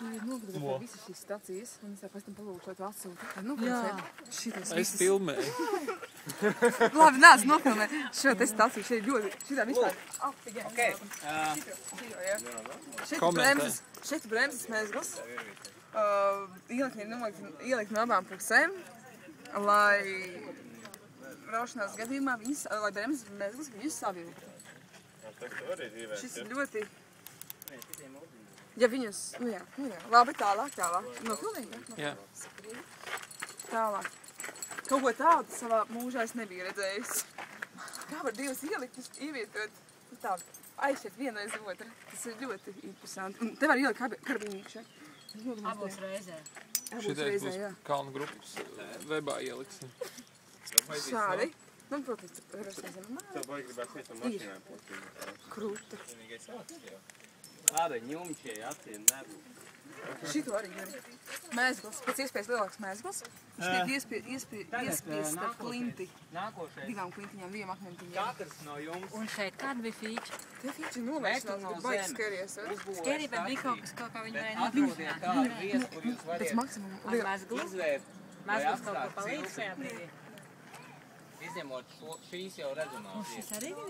Nogribēju visas šīs stacijas, un es pēc tam palūkšu, lai tu atsūti. Es filmēju. Labi, neesmu nofilmēt šo te staciju, šeit ļoti, šitā vispār aptigē. Šeit bremzes mezglas, ielikt no abām pusēm, lai braušanās gadījumā viņas, lai bremzes mezglas viņus savilktu. Šis ir ļoti... Ja viņus, nu jā, labi, tālāk. Nofilmīgi, jā? Tālāk. Kaut ko tādu savā mūžā es nebiju redzējusi. Kā var divas ieliktus ievietot tādu aizšķiet vienu aiz otru. Tas ir ļoti interesanti. Un te var ielikt karbīnu iekšā. Abos reizē. Šitais būs kalnu grupas webā ieliksim. Šādi. Nu, protams, krūta. Tāda ņumčie, acīm nebūs. Šito arī ir. Mēzglas, pēc iespējas lielāks mēzglas. Viņš tiek iespiest ar klinti. Divām klintiņām, divām akmentiņām. Katrs no jums. Un šeit kāda bija fīča? Te fīča novēršanās, bet baigi skeries. Skeri, bet bija kaut kas, kā viņi varēja Atrodiet tādu vietu, kur jūs Pēc variet maksimumu. izvērt. Mēzglas kaut ko palīdz šajā brīdī. Izņemot šīs jau redzamās. Šis arī ir